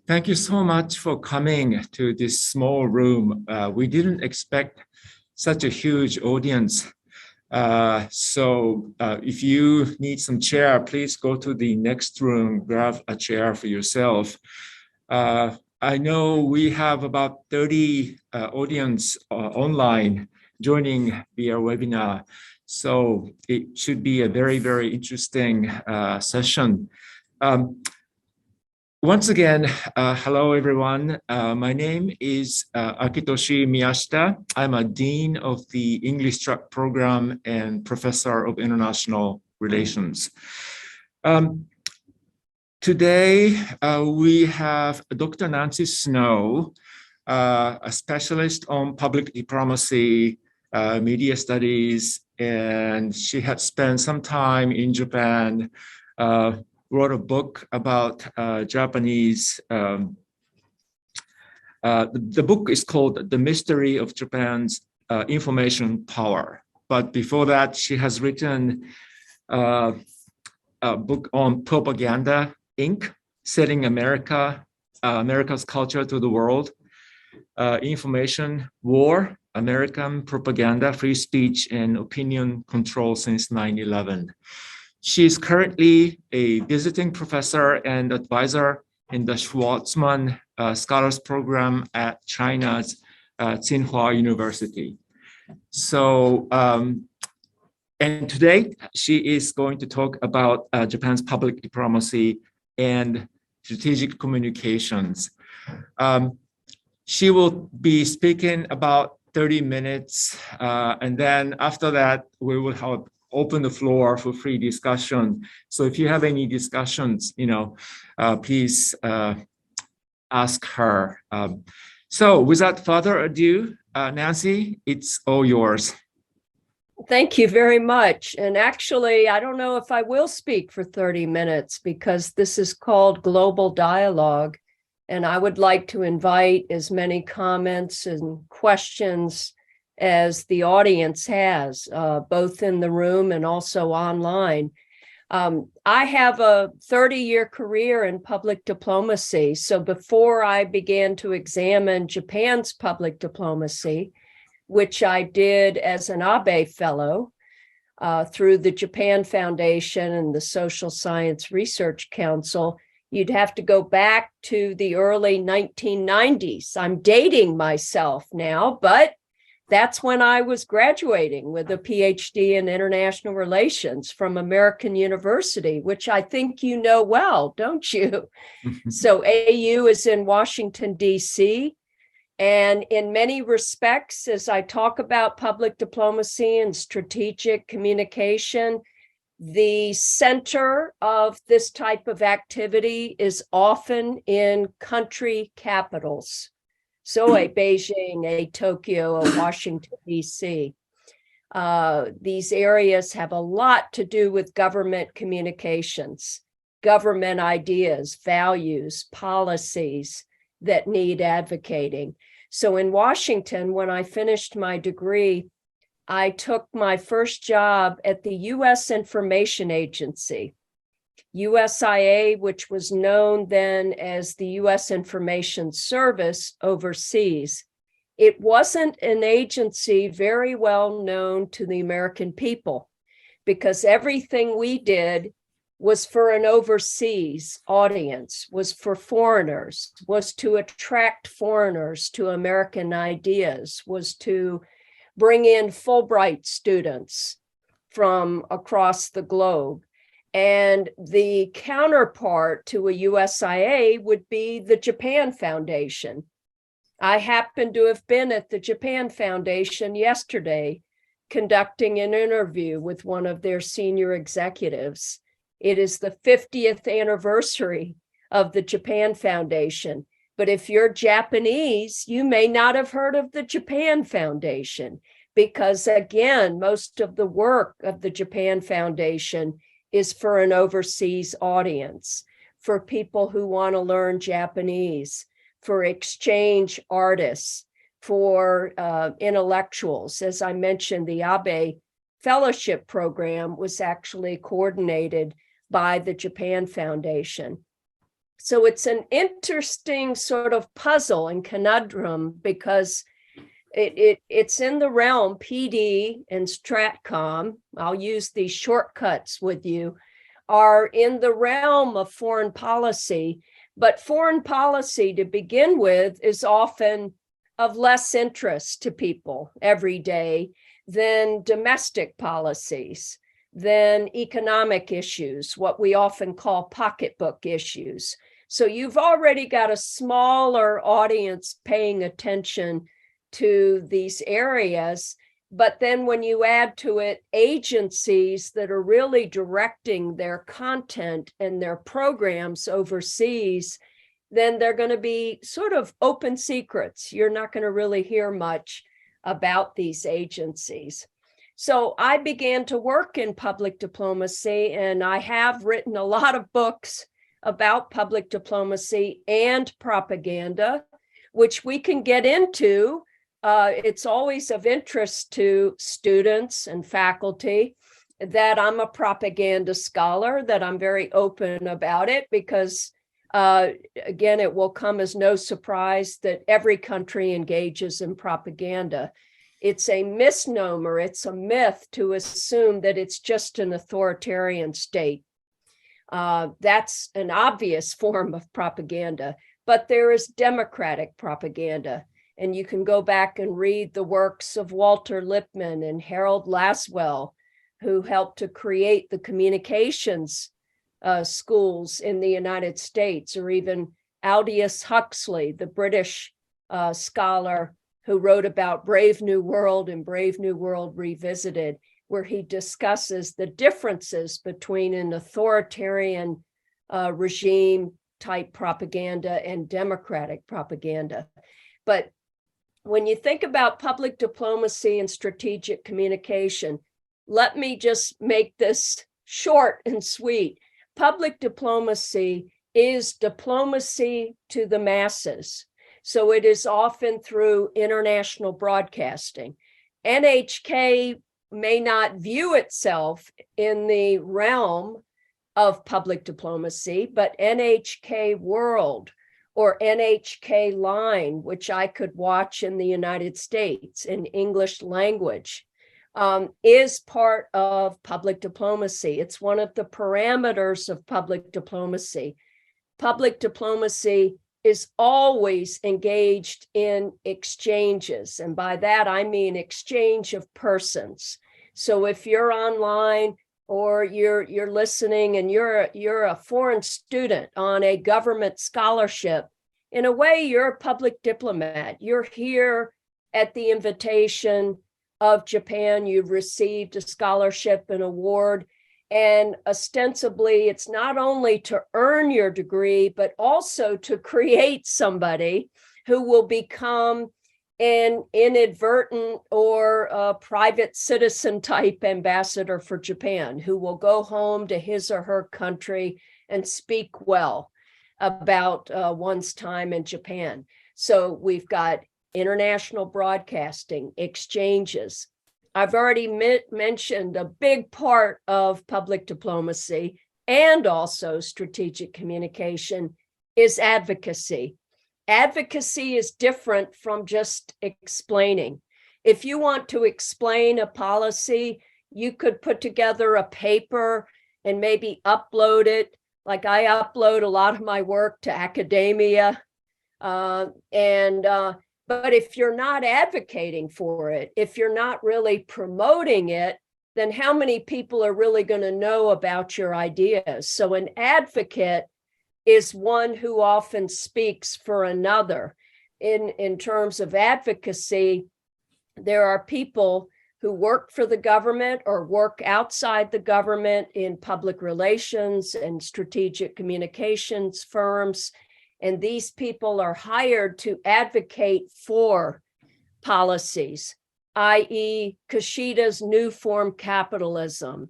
Thank you so much for coming to this small room. We didn't expect such a huge audience. So if you need some chair, please go to the next room, grab a chair for yourself. I know we have about 30 audience online joining via webinar. So it should be a very, very interesting session. Once again, hello everyone. My name is Akitoshi Miyashita. I'm a Dean of the English Track Program and Professor of International Relations. Today, we have Dr. Nancy Snow, a specialist on public diplomacy, media studies, and she had spent some time in Japan, wrote a book about Japanese. The book is called The Mystery of Japan's Information Power. But before that, she has written a book on propaganda, Inc., Selling America's Culture to the World, Information War, American Propaganda, Free Speech, and Opinion Control since 9/11. She is currently a visiting professor and advisor in the Schwarzman Scholars Program at China's Tsinghua University. So, and today she is going to talk about Japan's public diplomacy and strategic communications. She will be speaking about 30 minutes, and then after that, we will have open the floor for free discussion. So if you have any discussions, please ask her. So without further ado, Nancy, it's all yours. Thank you very much. And actually, I don't know if I will speak for 30 minutes because this is called Global Dialogue. And I would like to invite as many comments and questions as the audience has, both in the room and also online. I have a 30-year career in public diplomacy. So before I began to examine Japan's public diplomacy, which I did as an Abe Fellow through the Japan Foundation and the Social Science Research Council, you'd have to go back to the early 1990s. I'm dating myself now, but that's when I was graduating with a PhD in international relations from American University, which I think you know well, don't you? So AU is in Washington, D.C. And in many respects, as I talk about public diplomacy and strategic communication, the center of this type of activity is often in country capitals. So a Beijing, a Tokyo, a Washington, D.C. These areas have a lot to do with government communications, government ideas, values, policies that need advocating. So in Washington, when I finished my degree, I took my first job at the U.S. Information Agency, USIA, which was known then as the U.S. Information Service overseas. It wasn't an agency very well known to the American people because everything we did was for an overseas audience, was for foreigners, was to attract foreigners to American ideas, was to bring in Fulbright students from across the globe. And the counterpart to a USIA would be the Japan Foundation. I happen to have been at the Japan Foundation yesterday conducting an interview with one of their senior executives. It is the 50th anniversary of the Japan Foundation. But if you're Japanese, you may not have heard of the Japan Foundation because, again, most of the work of the Japan Foundation is for an overseas audience, for people who want to learn Japanese, for exchange artists, for intellectuals. As I mentioned, the Abe Fellowship Program was actually coordinated by the Japan Foundation. So it's an interesting sort of puzzle and conundrum because it's in the realm, PD and Stratcom, I'll use these shortcuts with you, are in the realm of foreign policy. But foreign policy to begin with is often of less interest to people every day than domestic policies, than economic issues, what we often call pocketbook issues. So you've already got a smaller audience paying attention to these areas. But then when you add to it agencies that are really directing their content and their programs overseas, then they're going to be sort of open secrets. You're not going to really hear much about these agencies. So I began to work in public diplomacy, and I have written a lot of books about public diplomacy and propaganda, which we can get into. It's always of interest to students and faculty that I'm a propaganda scholar, that I'm very open about it, because again, it will come as no surprise that every country engages in propaganda. It's a misnomer, it's a myth to assume that it's just an authoritarian state. That's an obvious form of propaganda, but there is democratic propaganda. And you can go back and read the works of Walter Lippmann and Harold Lasswell, who helped to create the communications schools in the United States, or even Aldous Huxley, the British scholar who wrote about Brave New World and Brave New World Revisited, where he discusses the differences between an authoritarian regime type propaganda and democratic propaganda. But when you think about public diplomacy and strategic communication, let me just make this short and sweet. Public diplomacy is diplomacy to the masses. So it is often through international broadcasting. NHK may not view itself in the realm of public diplomacy, but NHK World or NHK Line, which I could watch in the United States in English language, is part of public diplomacy. It's one of the parameters of public diplomacy. Public diplomacy is always engaged in exchanges. And by that, I mean exchange of persons. So if you're online or you're listening and you're a foreign student on a government scholarship, in a way, you're a public diplomat. You're here at the invitation of Japan. You've received a scholarship, an award, and ostensibly it's not only to earn your degree, but also to create somebody who will become an inadvertent or a private citizen type ambassador for Japan, who will go home to his or her country and speak well about one's time in Japan. So we've got international broadcasting, exchanges. I've already mentioned a big part of public diplomacy and also strategic communication is advocacy. Advocacy is different from just explaining. If you want to explain a policy, you could put together a paper and maybe upload it. Like I upload a lot of my work to academia. But if you're not advocating for it, if you're not really promoting it, then how many people are really going to know about your ideas? So an advocate is one who often speaks for another. In terms of advocacy, there are people who work for the government or work outside the government in public relations and strategic communications firms. And these people are hired to advocate for policies, i.e. Kishida's new form capitalism.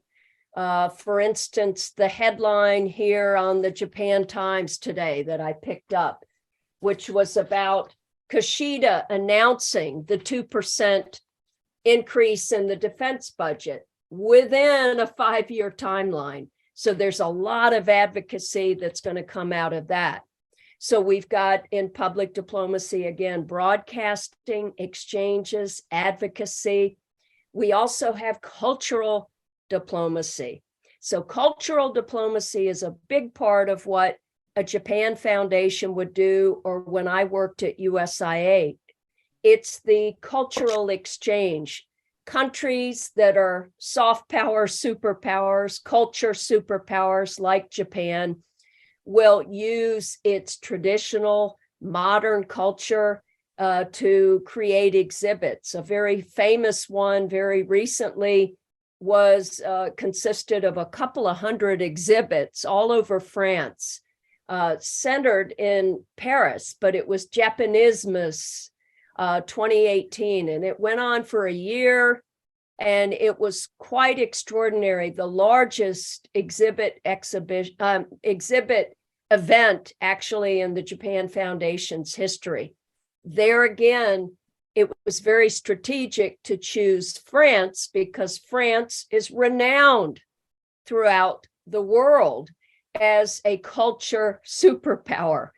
For instance, the headline here on the Japan Times today that I picked up, which was about Kishida announcing the 2% increase in the defense budget within a 5-year timeline. So there's a lot of advocacy that's going to come out of that. So we've got in public diplomacy, again, broadcasting, exchanges, advocacy. We also have cultural diplomacy. So cultural diplomacy is a big part of what a Japan Foundation would do, or when I worked at USIA. It's the cultural exchange. Countries that are soft power superpowers, culture superpowers like Japan, will use its traditional modern culture to create exhibits. A very famous one very recently was consisted of a couple of hundred exhibits all over France, centered in Paris, but it was Japanismus 2018, and it went on for a year, and it was quite extraordinary. The largest exhibit event actually in the Japan Foundation's history. There again, it was very strategic to choose France because France is renowned throughout the world as a culture superpower.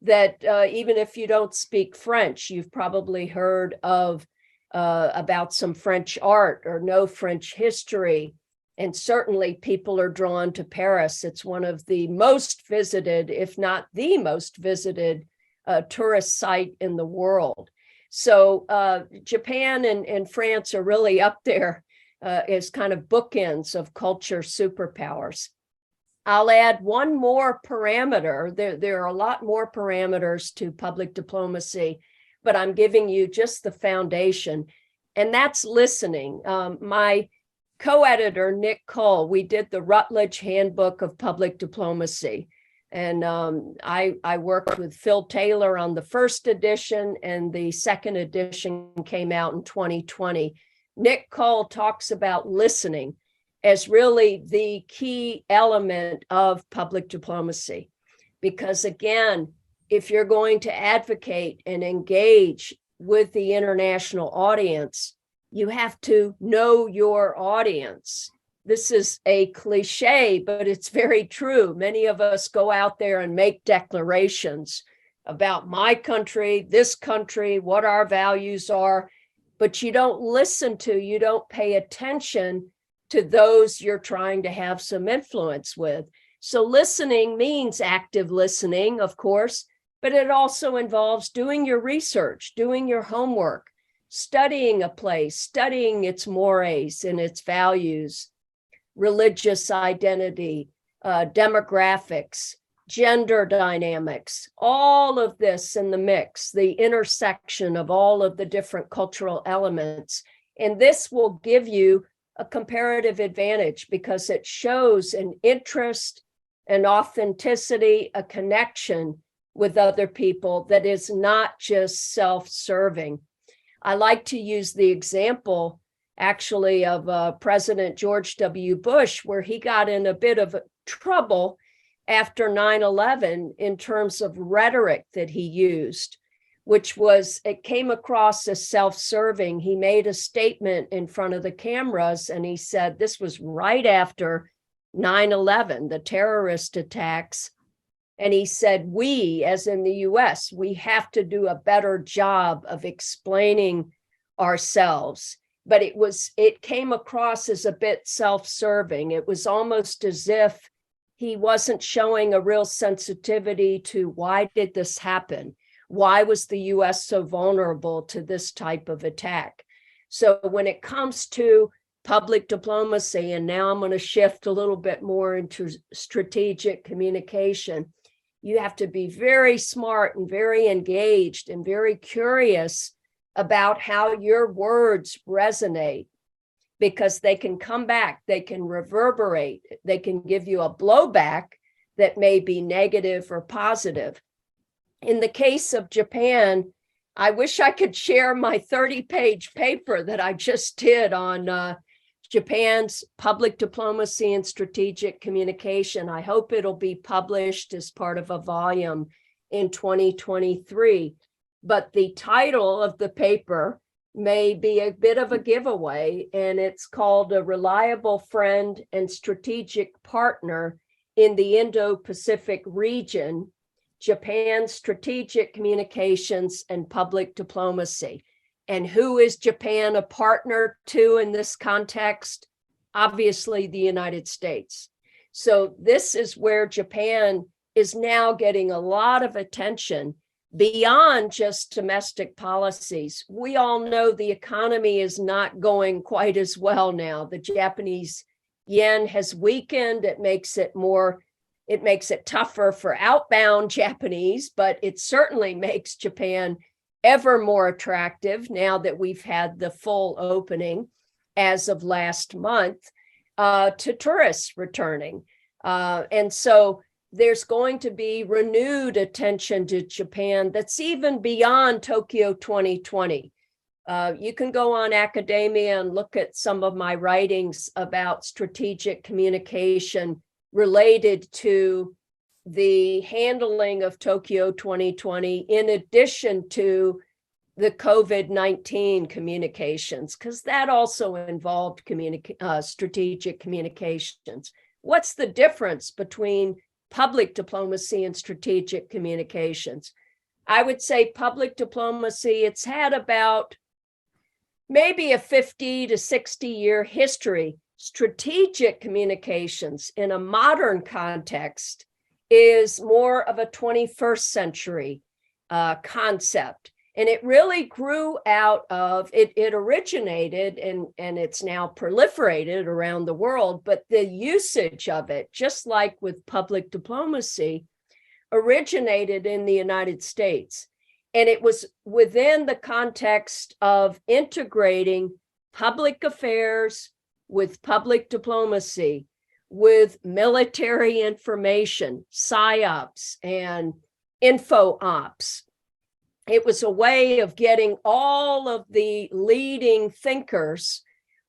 That even if you don't speak French, you've probably heard of about some French art or know French history. And certainly people are drawn to Paris. It's one of the most visited, if not the most visited, tourist site in the world. So Japan and France are really up there as kind of bookends of culture superpowers. I'll add one more parameter. There are a lot more parameters to public diplomacy, but I'm giving you just the foundation, and that's listening. My co-editor, Nick Cole, we did the Routledge Handbook of Public Diplomacy. And I worked with Phil Taylor on the first edition, and the second edition came out in 2020. Nick Cole talks about listening as really the key element of public diplomacy. Because again, if you're going to advocate and engage with the international audience, you have to know your audience. This is a cliche, but it's very true. Many of us go out there and make declarations about my country, this country, what our values are, but you don't listen to, you don't pay attention to those you're trying to have some influence with. So listening means active listening, of course, but it also involves doing your research, doing your homework, studying a place, studying its mores and its values, religious identity, demographics, gender dynamics, all of this in the mix, the intersection of all of the different cultural elements. And this will give you a comparative advantage because it shows an interest, an authenticity, a connection with other people that is not just self-serving. I like to use the example actually of President George W. Bush, where he got in a bit of trouble after 9/11 in terms of rhetoric that he used, which was, it came across as self-serving. He made a statement in front of the cameras and he said, this was right after 9/11, the terrorist attacks. And he said, we, as in the US, we have to do a better job of explaining ourselves. But it came across as a bit self-serving. It was almost as if he wasn't showing a real sensitivity to why did this happen? Why was the US so vulnerable to this type of attack? So when it comes to public diplomacy, and now I'm going to shift a little bit more into strategic communication, you have to be very smart and very engaged and very curious about how your words resonate, because they can come back, they can reverberate, they can give you a blowback that may be negative or positive. In the case of Japan, I wish I could share my 30-page paper that I just did on Japan's public diplomacy and strategic communication. I hope it'll be published as part of a volume in 2023. But the title of the paper may be a bit of a giveaway, and it's called a reliable friend and strategic partner in the Indo-Pacific region, Japan's strategic communications and public diplomacy. And who is Japan a partner to in this context? Obviously, the United States. So this is where Japan is now getting a lot of attention beyond just domestic policies. We all know the economy is not going quite as well now. The Japanese yen has weakened. It makes it tougher for outbound Japanese, but it certainly makes Japan ever more attractive now that we've had the full opening as of last month to tourists returning. And so there's going to be renewed attention to Japan that's even beyond Tokyo 2020. You can go on academia and look at some of my writings about strategic communication related to the handling of Tokyo 2020, in addition to the COVID-19 communications, because that also involved strategic communications. What's the difference between public diplomacy and strategic communications? I would say public diplomacy, it's had about maybe a 50 to 60 year history. Strategic communications in a modern context is more of a 21st century concept. And it really grew out of, it originated and it's now proliferated around the world, but the usage of it, just like with public diplomacy, originated in the United States. And it was within the context of integrating public affairs with public diplomacy, with military information, psyops, and info ops. It was a way of getting all of the leading thinkers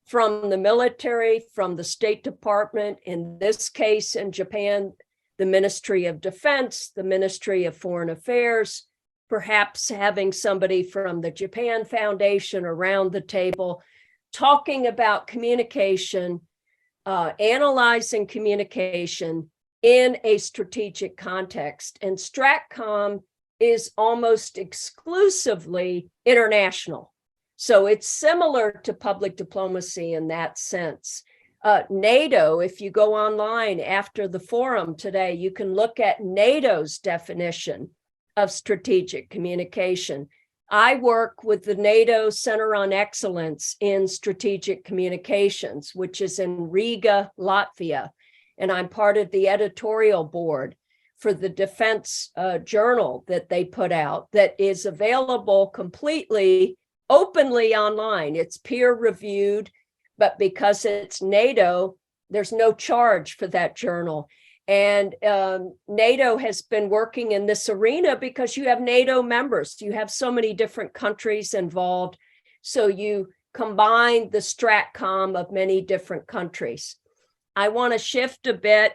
from the military, from the State Department, in this case in Japan, the Ministry of Defense, the Ministry of Foreign Affairs, perhaps having somebody from the Japan Foundation around the table, talking about communication, analyzing communication in a strategic context. And StratCom is almost exclusively international. So it's similar to public diplomacy in that sense. NATO, if you go online after the forum today, you can look at NATO's definition of strategic communication. I work with the NATO Center on Excellence in Strategic Communications, which is in Riga, Latvia, and I'm part of the editorial board for the defense journal that they put out that is available completely openly online. It's peer reviewed, but because it's NATO, there's no charge for that journal. And NATO has been working in this arena because you have NATO members. You have so many different countries involved. So you combine the StratCom of many different countries. I want to shift a bit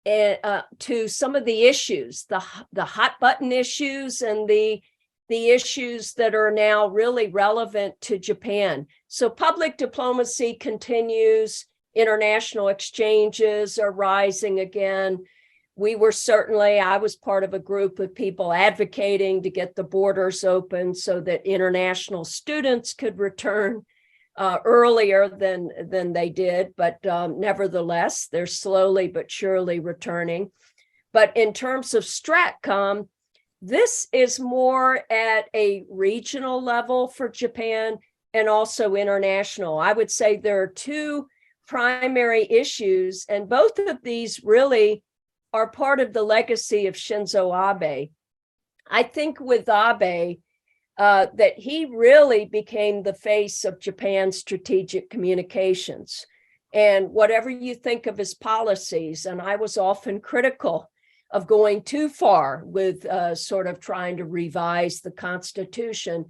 to some of the issues, the hot button issues and the issues that are now really relevant to Japan. So public diplomacy continues. International exchanges are rising again. I was part of a group of people advocating to get the borders open so that international students could return earlier than they did, but nevertheless, they're slowly but surely returning. But in terms of StratCom, this is more at a regional level for Japan and also international. I would say there are two primary issues, and both of these really are part of the legacy of Shinzo Abe. I think with Abe, that he really became the face of Japan's strategic communications. And whatever you think of his policies, and I was often critical of going too far with sort of trying to revise the Constitution,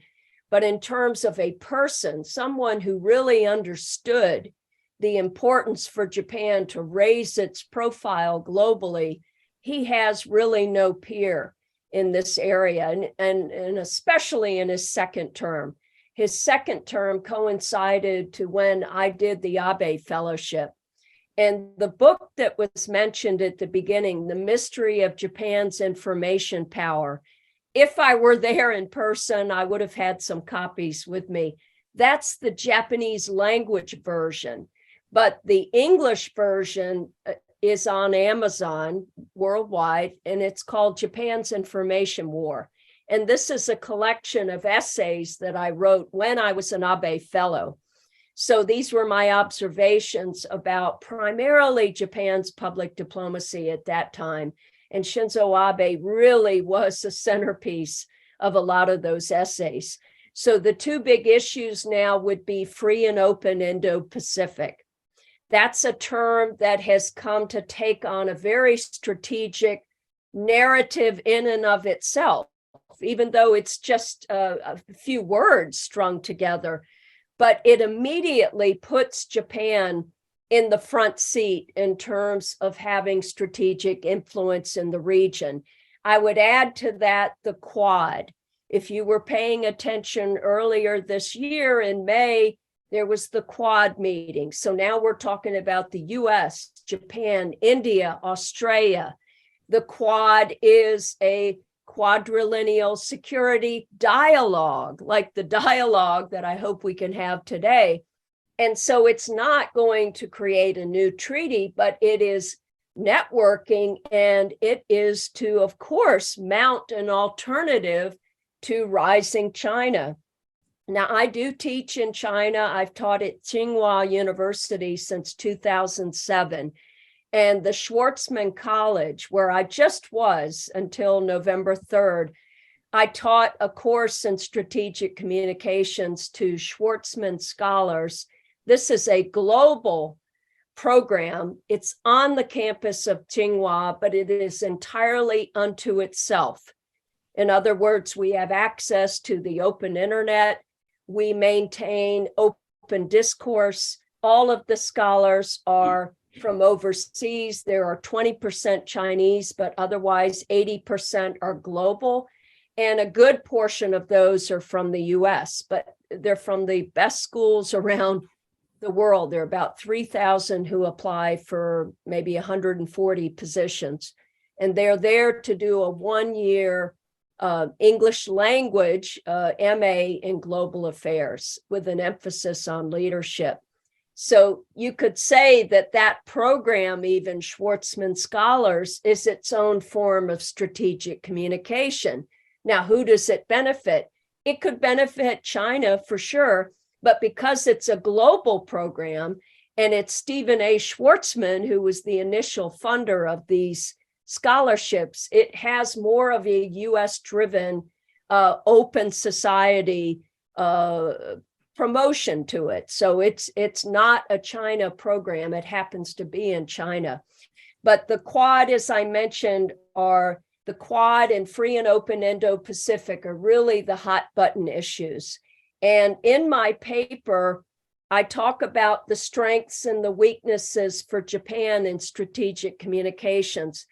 but in terms of a person, someone who really understood the importance for Japan to raise its profile globally, he has really no peer in this area, and especially in his second term. his second term coincided to when I did the Abe Fellowship. And the book that was mentioned at the beginning, The Mystery of Japan's Information Power, if I were there in person, I would have had some copies with me. That's the Japanese language version, but the English version is on Amazon worldwide, and it's called Japan's Information War. And this is a collection of essays that I wrote when I was an Abe Fellow. So these were my observations about primarily Japan's public diplomacy at that time. And Shinzo Abe really was the centerpiece of a lot of those essays. So the two big issues now would be free and open Indo-Pacific. That's a term that has come to take on a very strategic narrative in and of itself, even though it's just a few words strung together. But it immediately puts Japan in the front seat in terms of having strategic influence in the region. I would add to that the Quad. If you were paying attention earlier this year in May, there was the Quad meeting. So now we're talking about the US, Japan, India, Australia. The Quad is a quadriennial security dialogue, like the dialogue that I hope we can have today. And so it's not going to create a new treaty, but it is networking, and it is to, of course, mount an alternative to rising China. Now, I do teach in China. I've taught at Tsinghua University since 2007. And the Schwarzman College, where I just was until November 3rd, I taught a course in strategic communications to Schwarzman scholars. This is a global program. It's on the campus of Tsinghua, but it is entirely unto itself. In other words, we have access to the open internet. We maintain open discourse. All of the scholars are from overseas. There are 20% Chinese, but otherwise 80% are global. And a good portion of those are from the US, but they're from the best schools around the world. There are about 3,000 who apply for maybe 140 positions. And they're there to do a one-year English language MA in global affairs with an emphasis on leadership. So you could say that that program, even Schwarzman Scholars, is its own form of strategic communication. Now, who does it benefit? It could benefit China for sure, but because it's a global program, and it's Stephen A. Schwarzman who was the initial funder of these scholarships, it has more of a US-driven open society promotion to it. So it's not a China program. It happens to be in China. But the Quad, as I mentioned, are the Quad and free and open Indo-Pacific are really the hot button issues. And in my paper, I talk about the strengths and the weaknesses for Japan in strategic communications.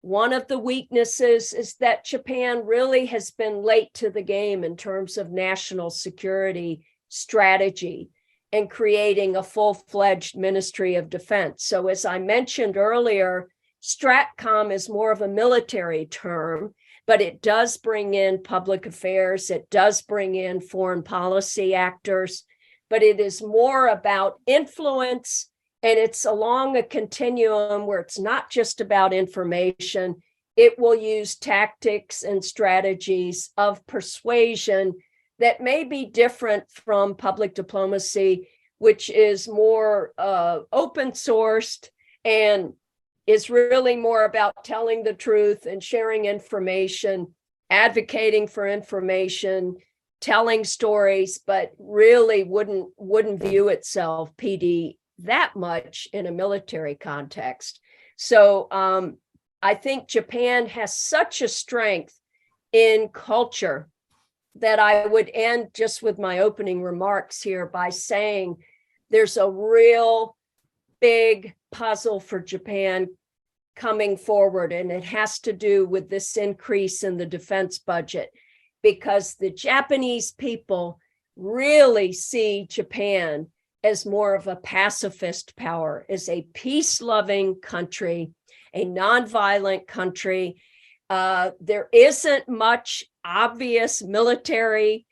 One of the weaknesses is that Japan really has been late to the game in terms of national security strategy and creating a full-fledged Ministry of Defense. So as I mentioned earlier, Stratcom is more of a military term, but it does bring in public affairs, it does bring in foreign policy actors, but it is more about influence, and it's along a continuum where it's not just about information. It will use tactics and strategies of persuasion that may be different from public diplomacy, which is more open sourced and is really more about telling the truth and sharing information, advocating for information, telling stories, but really wouldn't view itself, PD, that much in a military context. So I think Japan has such a strength in culture that I would end just with my opening remarks here by saying there's a real big puzzle for Japan coming forward, and it has to do with this increase in the defense budget, because the Japanese people really see Japan as more of a pacifist power, as a peace-loving country, a nonviolent country. There isn't much obvious military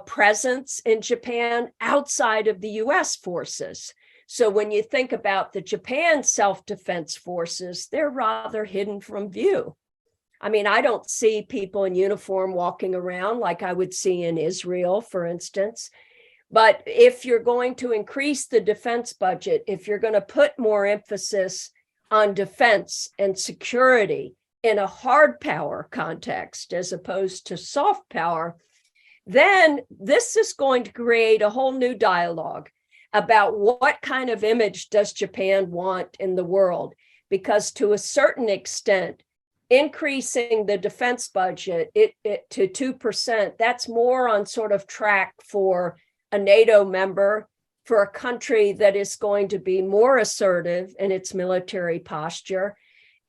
presence in Japan outside of the US forces. So when you think about the Japan self-defense forces, they're rather hidden from view. I mean, I don't see people in uniform walking around like I would see in Israel, for instance. But if you're going to increase the defense budget, if you're going to put more emphasis on defense and security in a hard power context as opposed to soft power, then this is going to create a whole new dialogue about what kind of image does Japan want in the world. Because to a certain extent, increasing the defense budget to 2%, that's more on sort of track for a NATO member, for a country that is going to be more assertive in its military posture.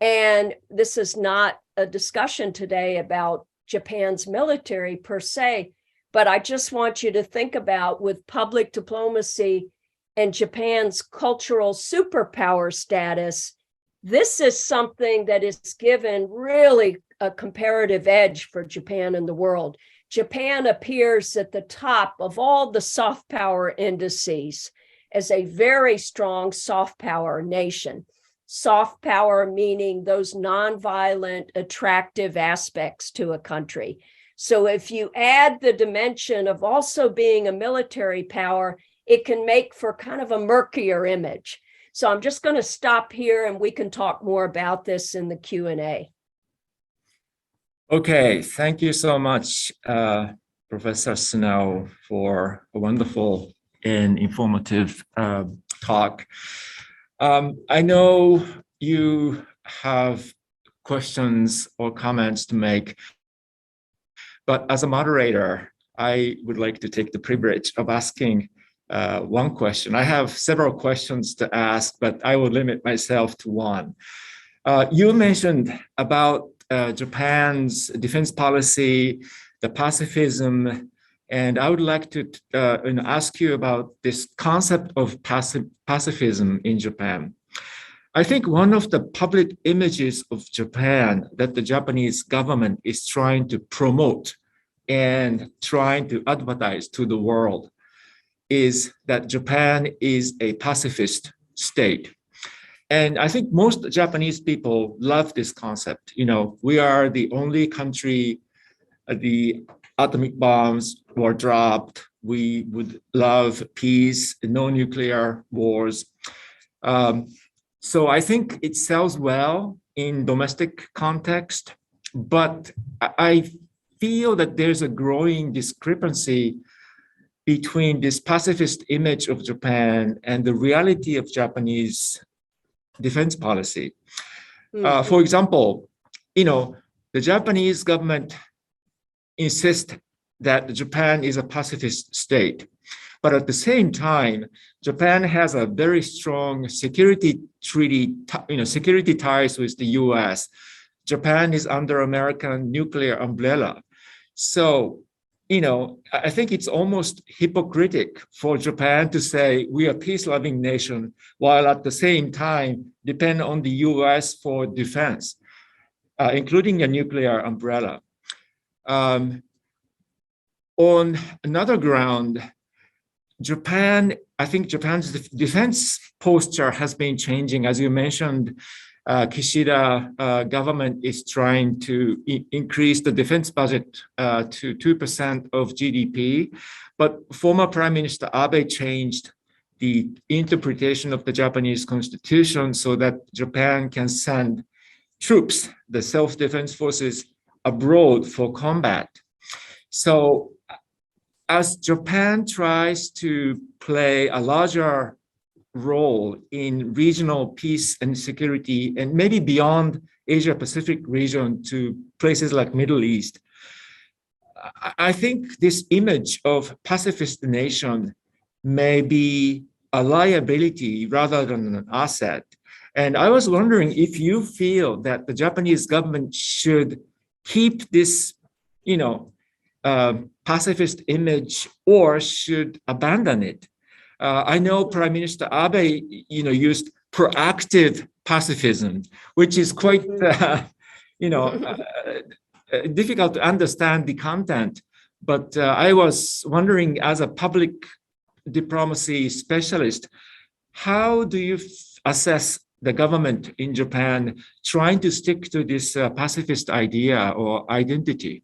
And this is not a discussion today about Japan's military per se, but I just want you to think about, with public diplomacy and Japan's cultural superpower status, this is something that is given really a comparative edge for Japan in the world. Japan appears at the top of all the soft power indices as a very strong soft power nation. Soft power meaning those nonviolent, attractive aspects to a country. So if you add the dimension of also being a military power, it can make for kind of a murkier image. So I'm just going to stop here and we can talk more about this in the Q&A. Okay, thank you so much, Professor Snow, for a wonderful and informative talk. I know you have questions or comments to make, but as a moderator, I would like to take the privilege of asking one question. I have several questions to ask, but I will limit myself to one. You mentioned about Japan's defense policy, the pacifism, and I would like to ask you about this concept of pacifism in Japan. I think one of the public images of Japan that the Japanese government is trying to promote and trying to advertise to the world is that Japan is a pacifist state. And I think most Japanese people love this concept. You know, we are the only country, the atomic bombs were dropped. We would love peace, no nuclear wars. So I think it sells well in domestic context, but I feel that there's a growing discrepancy between this pacifist image of Japan and the reality of Japanese defense policy. For example, you know, the Japanese government insists that Japan is a pacifist state, but at the same time, Japan has a very strong security treaty, security ties with the US. Japan is under American nuclear umbrella. So, you know, I think it's almost hypocritical for Japan to say we are a peace-loving nation, while at the same time depend on the US for defense, including a nuclear umbrella. On another ground, I think Japan's defense posture has been changing. As you mentioned, Kishida government is trying to increase the defense budget to 2% of GDP, but former Prime Minister Abe changed the interpretation of the Japanese constitution so that Japan can send troops, the self-defense forces, abroad for combat. So as Japan tries to play a larger role in regional peace and security, and maybe beyond Asia Pacific region to places like Middle East, I think this image of pacifist nation may be a liability rather than an asset. And I was wondering if you feel that the Japanese government should keep this, pacifist image or should abandon it. I know Prime Minister Abe, used proactive pacifism, which is quite, difficult to understand the content. But I was wondering, as a public diplomacy specialist, how do you assess the government in Japan trying to stick to this pacifist idea or identity?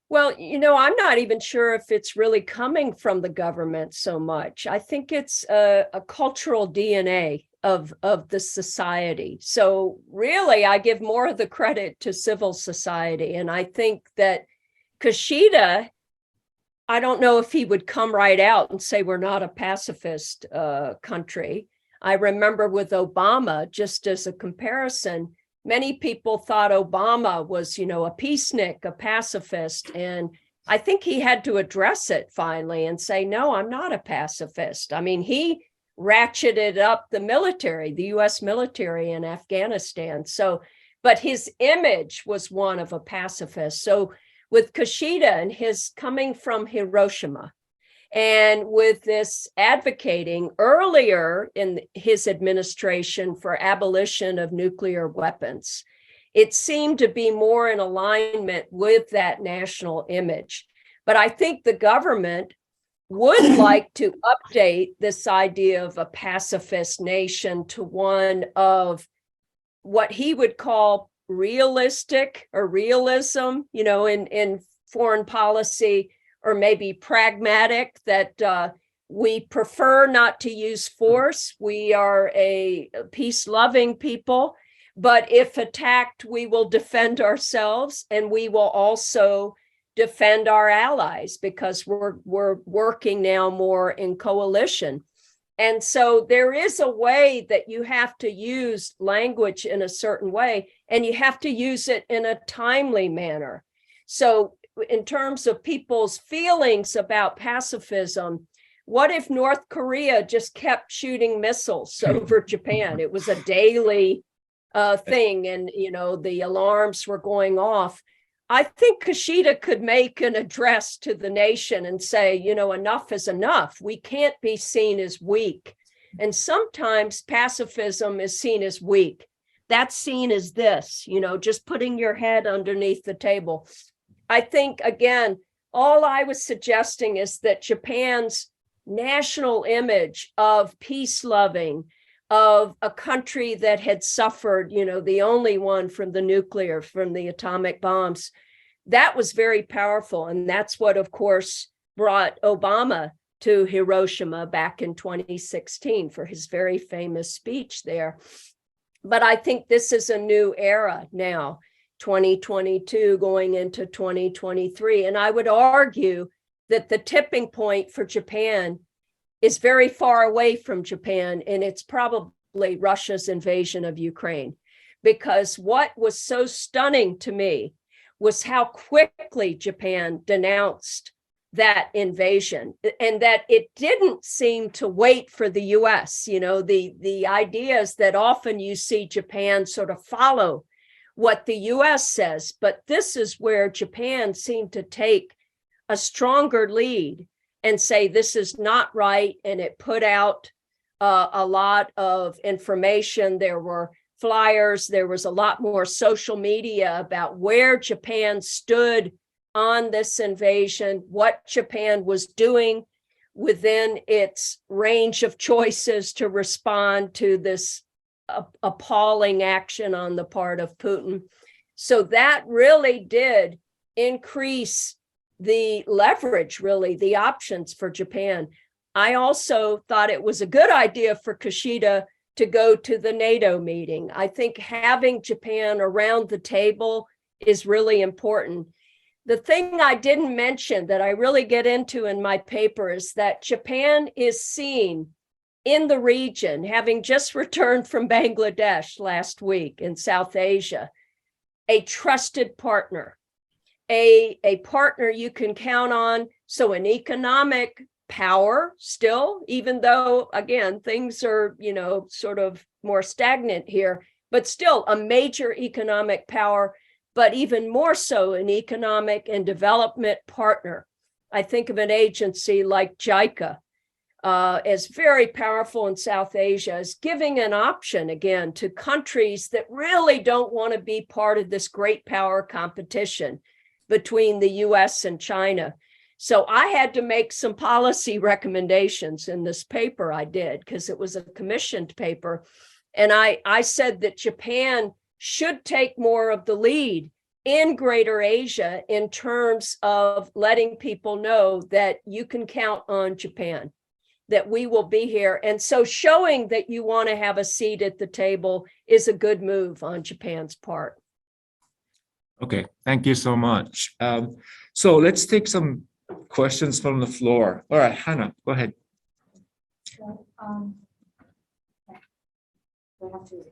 Well, I'm not even sure if it's really coming from the government so much. I think it's a cultural DNA of the society. So really, I give more of the credit to civil society. And I think that Kishida, I don't know if he would come right out and say we're not a pacifist country. I remember with Obama, just as a comparison, many people thought Obama was, a peacenik, a pacifist. And I think he had to address it finally and say, no, I'm not a pacifist. I mean, he ratcheted up the military, the US military in Afghanistan. So, but his image was one of a pacifist. So with Kishida and his coming from Hiroshima, and with this advocating earlier in his administration for abolition of nuclear weapons, it seemed to be more in alignment with that national image. But I think the government would like to update this idea of a pacifist nation to one of what he would call realistic or realism, in foreign policy, or maybe pragmatic, that we prefer not to use force. We are a peace-loving people, but if attacked, we will defend ourselves, and we will also defend our allies because we're working now more in coalition. And so there is a way that you have to use language in a certain way, and you have to use it in a timely manner. So in terms of people's feelings about pacifism, what if North Korea just kept shooting missiles over Japan? It was a daily thing, and the alarms were going off. I think Kishida could make an address to the nation and say, enough is enough. We can't be seen as weak. And sometimes pacifism is seen as weak. That's seen as this, just putting your head underneath the table. I think, again, all I was suggesting is that Japan's national image of peace-loving, of a country that had suffered, the only one from the atomic bombs, that was very powerful. And that's what, of course, brought Obama to Hiroshima back in 2016 for his very famous speech there. But I think this is a new era now, 2022 going into 2023. And I would argue that the tipping point for Japan is very far away from Japan, and it's probably Russia's invasion of Ukraine. Because what was so stunning to me was how quickly Japan denounced that invasion, and that it didn't seem to wait for the US. The idea is that often you see Japan sort of follow what the US says, but this is where Japan seemed to take a stronger lead and say this is not right, and it put out a lot of information. There were flyers, there was a lot more social media about where Japan stood on this invasion, what Japan was doing within its range of choices to respond to this appalling action on the part of Putin. So that really did increase the leverage, really, the options for Japan. I also thought it was a good idea for Kishida to go to the NATO meeting. I think having Japan around the table is really important. The thing I didn't mention that I really get into in my paper is that Japan is seen in the region, having just returned from Bangladesh last week in South Asia, a trusted partner, a partner you can count on. So an economic power still, even though, again, things are, sort of more stagnant here, but still a major economic power, but even more so an economic and development partner. I think of an agency like JICA as very powerful in South Asia, as giving an option again to countries that really don't want to be part of this great power competition between the US and China. So I had to make some policy recommendations in this paper I did, because it was a commissioned paper. And I said that Japan should take more of the lead in Greater Asia in terms of letting people know that you can count on Japan, that we will be here. And so showing that you want to have a seat at the table is a good move on Japan's part. Okay, thank you so much. So let's take some questions from the floor. All right, Hannah, go ahead. So, do I have to?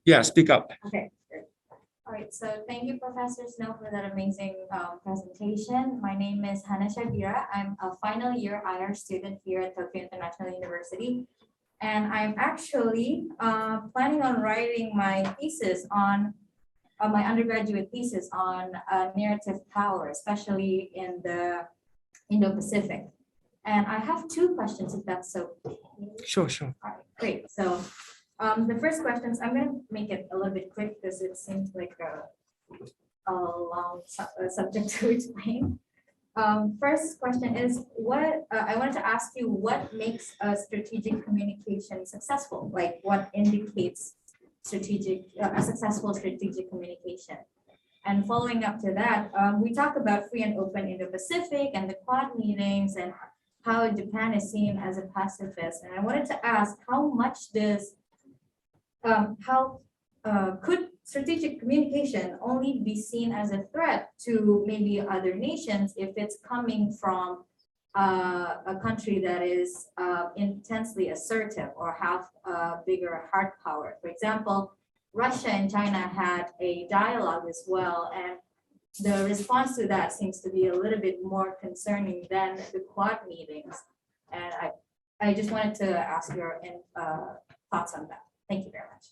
Yeah, speak up. Okay, great. All right, so thank you, Professor Snow, for that amazing presentation. My name is Hannah Shabira. I'm a final year IR student here at Tokyo International University. And I'm actually planning on writing my thesis on my undergraduate thesis on narrative power, especially in the Indo-Pacific. And I have two questions, if that's so. Sure, sure. All right, great. So the first questions, I'm going to make it a little bit quick because it seems like a long subject to explain. First question is, what I wanted to ask you, what makes a strategic communication successful? Like what indicates a successful strategic communication? And following up to that, we talk about free and open Indo-Pacific and the Quad meetings and how Japan is seen as a pacifist. And I wanted to ask, how much does, could strategic communication only be seen as a threat to maybe other nations if it's coming from a country that is intensely assertive or have a bigger hard power? For example, Russia and China had a dialogue as well, and the response to that seems to be a little bit more concerning than the Quad meetings. And I just wanted to ask your thoughts on that. Thank you very much.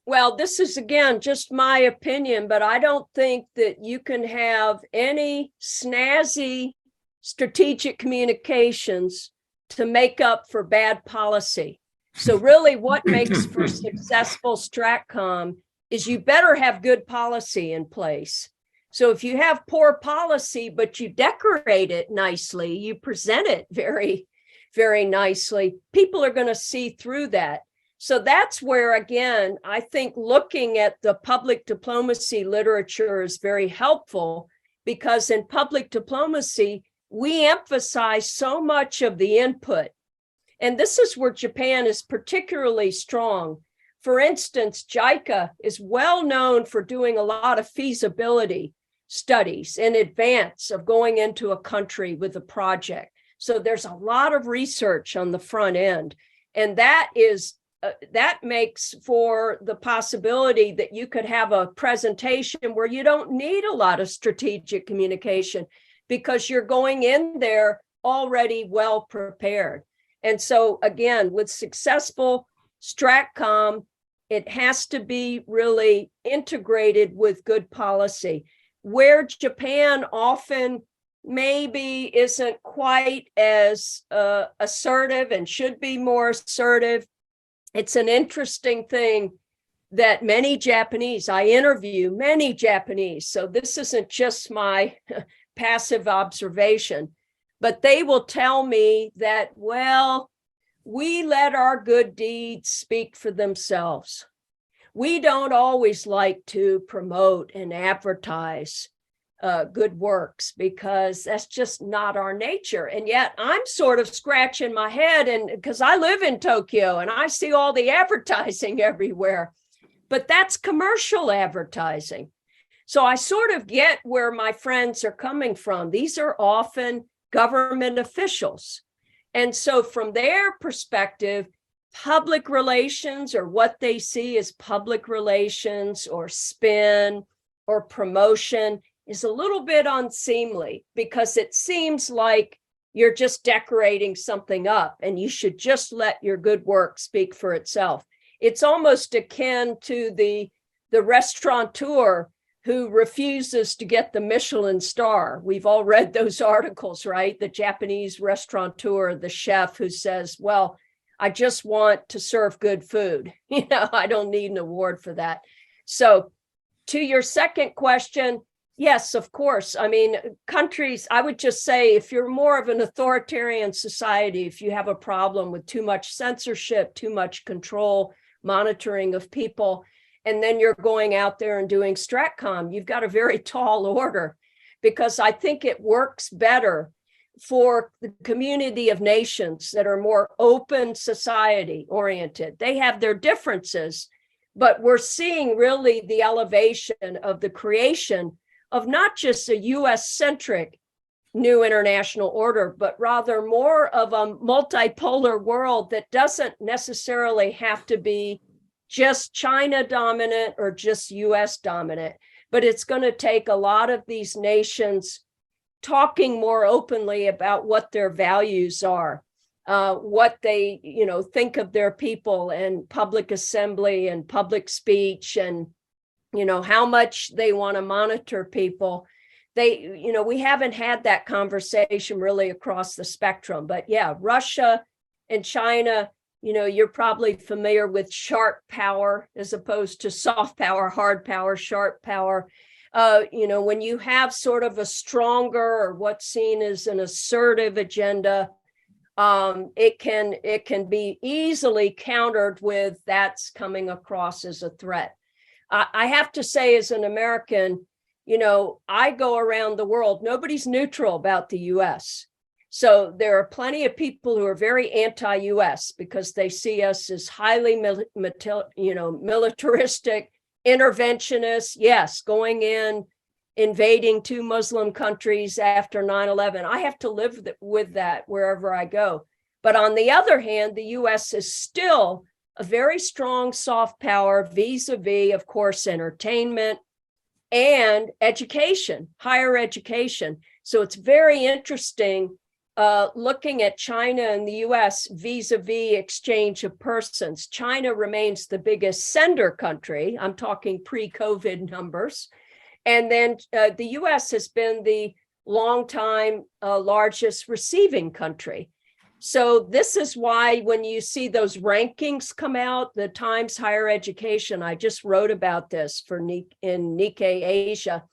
Well, this is, again, just my opinion, but I don't think that you can have any snazzy strategic communications to make up for bad policy. So really what makes for successful Stratcom is you better have good policy in place. So if you have poor policy, but you decorate it nicely, you present it very, very nicely, people are going to see through that. So that's where, again, I think looking at the public diplomacy literature is very helpful, because in public diplomacy, we emphasize so much of the input. And this is where Japan is particularly strong. For instance, JICA is well known for doing a lot of feasibility studies in advance of going into a country with a project. So there's a lot of research on the front end. And that is that makes for the possibility that you could have a presentation where you don't need a lot of strategic communication, because you're going in there already well prepared. And so again, with successful Stratcom, it has to be really integrated with good policy. Where Japan often maybe isn't quite as assertive and should be more assertive, it's an interesting thing that many Japanese, I interview many Japanese, so this isn't just my passive observation, but they will tell me that, well, we let our good deeds speak for themselves. We don't always like to promote and advertise good works, because that's just not our nature. And yet I'm sort of scratching my head, and because I live in Tokyo and I see all the advertising everywhere, but that's commercial advertising. So I sort of get where my friends are coming from. These are often government officials. And so from their perspective, public relations, or what they see as public relations or spin or promotion, is a little bit unseemly, because it seems like you're just decorating something up and you should just let your good work speak for itself. It's almost akin to the restaurateur who refuses to get the Michelin star. We've all read those articles, right? The Japanese restaurateur, the chef who says, well, I just want to serve good food. I don't need an award for that. So to your second question, yes, of course. I mean, countries, I would just say, if you're more of an authoritarian society, if you have a problem with too much censorship, too much control, monitoring of people, and then you're going out there and doing Stratcom, you've got a very tall order, because I think it works better for the community of nations that are more open society oriented. They have their differences, but we're seeing really the elevation of the creation of not just a US-centric new international order, but rather more of a multipolar world that doesn't necessarily have to be just China dominant or just US dominant, but it's going to take a lot of these nations talking more openly about what their values are, what they, think of their people, and public assembly and public speech, and, how much they want to monitor people. We haven't had that conversation really across the spectrum, but yeah, Russia and China, you're probably familiar with sharp power as opposed to soft power, hard power, sharp power. When you have sort of a stronger, or what's seen as an assertive agenda, it can be easily countered with that's coming across as a threat. I have to say, as an American, I go around the world, nobody's neutral about the US. So there are plenty of people who are very anti-US because they see us as highly militaristic, interventionists, yes, going in, invading 2 Muslim countries after 9/11. I have to live with that wherever I go. But on the other hand, the US is still a very strong soft power vis-a-vis, of course, entertainment and education, higher education. So it's very interesting looking at China and the US vis-a-vis exchange of persons. China remains the biggest sender country. I'm talking pre-COVID numbers. And then the US has been the longtime largest receiving country. So this is why when you see those rankings come out, the Times Higher Education, I just wrote about this in Nikkei Asia,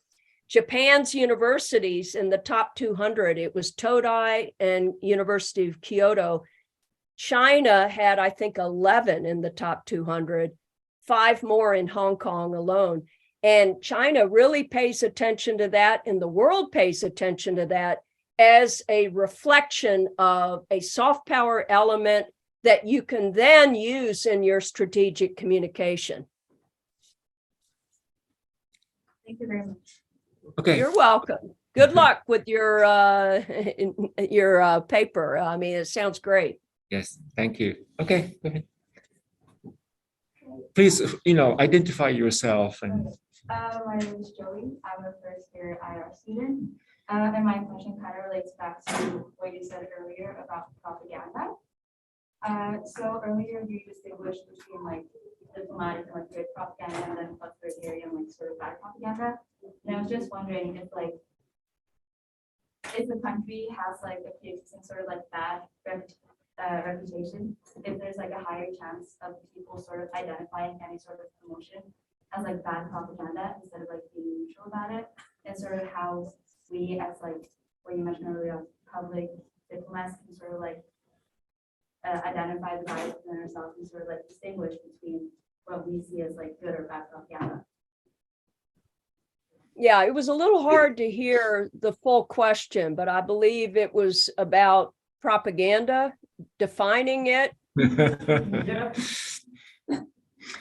Japan's universities in the top 200, it was Todai and University of Kyoto. China had, I think, 11 in the top 200, 5 more in Hong Kong alone. And China really pays attention to that, and the world pays attention to that as a reflection of a soft power element that you can then use in your strategic communication. Thank you very much. Okay. You're welcome. Good luck with your paper. I mean, it sounds great. Yes, thank you. Okay, go ahead. Please, identify yourself. And My name is Joey. I'm a first-year IR student. And my question kind of relates back to what you said earlier about propaganda. So earlier you distinguished between like diplomatic and like good propaganda, and then authoritarian, like sort of bad propaganda. And I was just wondering if the country has like a pre-existing sort of like bad reputation, if there's like a higher chance of people sort of identifying any sort of promotion as like bad propaganda instead of like being neutral about it, and sort of how we as like what you mentioned earlier, public diplomats can sort of like identify the bias within ourselves and sort of like distinguish between what we see as like good or bad propaganda. Yeah, it was a little hard to hear the full question, but I believe it was about propaganda, defining it.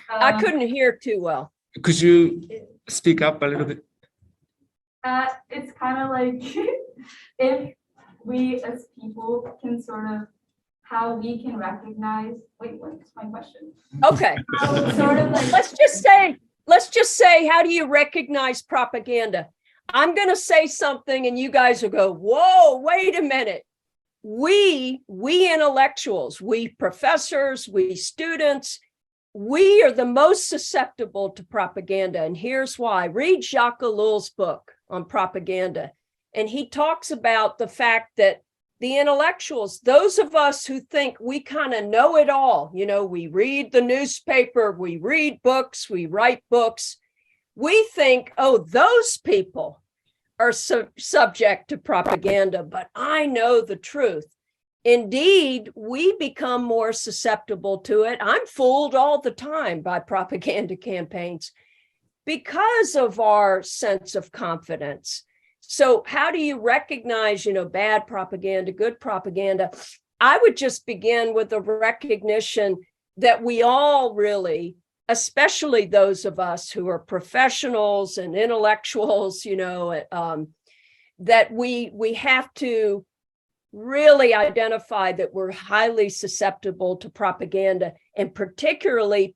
I couldn't hear too well. Could you speak up a little bit? It's kind of like if we as people can sort of how we can recognize. Wait, what's my question? Okay. Sort of like Let's just say, how do you recognize propaganda? I'm going to say something and you guys will go, whoa, wait a minute. We intellectuals, we professors, we students, we are the most susceptible to propaganda. And here's why. Read Jacques Ellul's book on propaganda. And he talks about the fact that the intellectuals, those of us who think we kind of know it all, you know, we read the newspaper, we read books, we write books, we think, oh, those people are subject to propaganda, but I know the truth. Indeed, we become more susceptible to it. I'm fooled all the time by propaganda campaigns because of our sense of confidence. So how do you recognize, you know, bad propaganda, good propaganda? I would just begin with the recognition that we all really, especially those of us who are professionals and intellectuals, you know, that we have to really identify that we're highly susceptible to propaganda, and particularly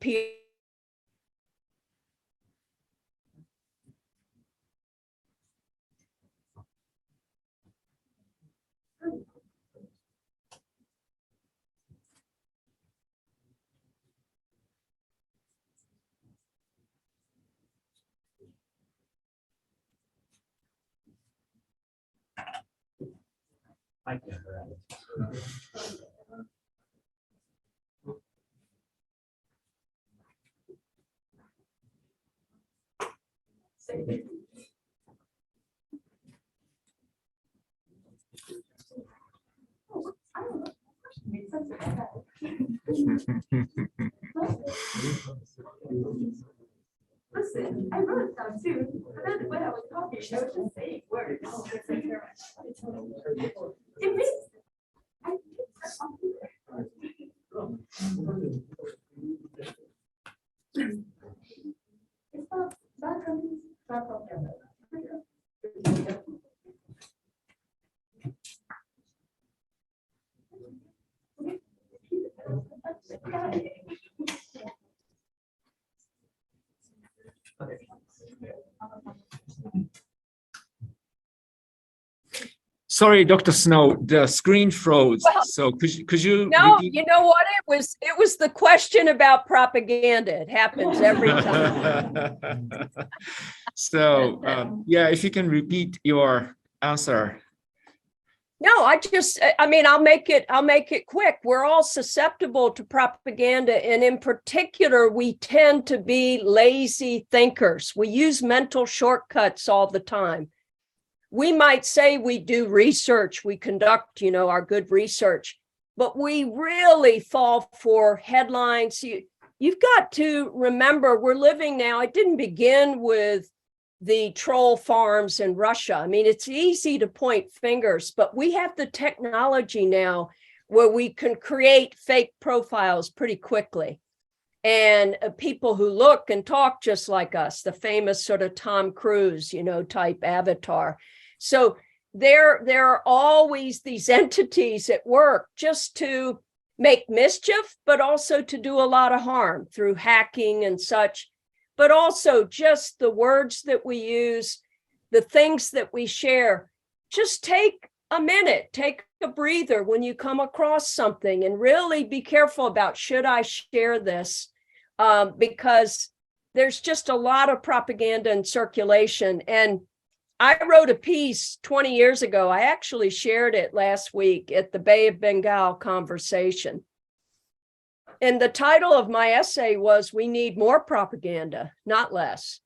Listen, I wrote it down too, but then when I was talking, I was just saying words. It makes, I it's not propaganda. Sorry, Dr. Snow, the screen froze. Well, so could you? No, repeat? you know what? It was the question about propaganda. It happens every time. So yeah, if you can repeat your answer. No, I mean, I'll make it quick. We're all susceptible to propaganda. And in particular, we tend to be lazy thinkers. We use mental shortcuts all the time. We might say we do research, we conduct, you know, our good research, but we really fall for headlines. You've got to remember, we're living now, it didn't begin with the troll farms in Russia. I mean, it's easy to point fingers, but we have the technology now where we can create fake profiles pretty quickly. And people who look and talk just like us, the famous sort of Tom Cruise, you know, type avatar. So there are always these entities at work just to make mischief, but also to do a lot of harm through hacking and such, but also just the words that we use, the things that we share. Just take a minute, take a breather when you come across something and really be careful about, should I share this? Because there's just a lot of propaganda in circulation. And I wrote a piece 20 years ago. I actually shared it last week at the Bay of Bengal conversation. And the title of my essay was, "We need more propaganda, not less."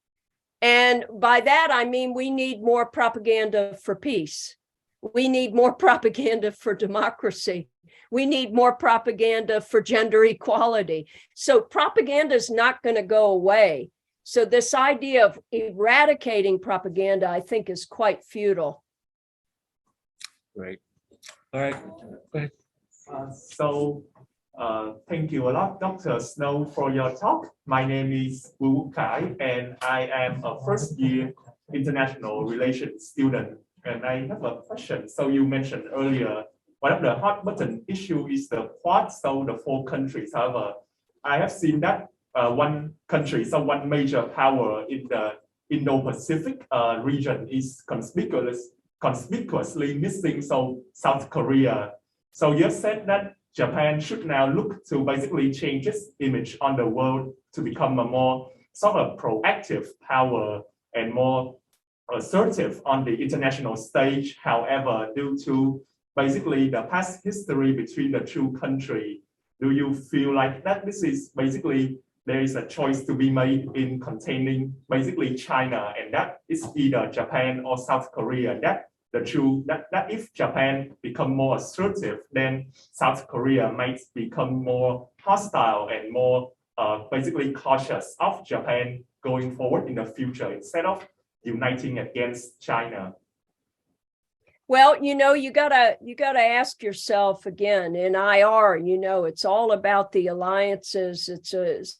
And by that, I mean, we need more propaganda for peace. We need more propaganda for democracy. We need more propaganda for gender equality. So propaganda is not going to go away. So this idea of eradicating propaganda, I think, is quite futile. Great. All right. Go ahead. Thank you a lot, Dr. Snow, for your talk. My name is Wu Kai, and I am a first-year international relations student. And I have a question. So you mentioned earlier, one of the hot button issue is the Quad, so the 4 countries. However, I have seen that one country, so one major power in the Indo-Pacific region is conspicuously missing, so South Korea. So you said that Japan should now look to basically change its image on the world to become a more sort of proactive power and more assertive on the international stage. However, due to basically the past history between the two countries, do you feel like that this is basically there is a choice to be made in containing basically China, and that is either Japan or South Korea? That if Japan become more assertive, then South Korea might become more hostile and more basically cautious of Japan going forward in the future instead of uniting against China. Well, you gotta ask yourself again in IR, it's all about the alliances.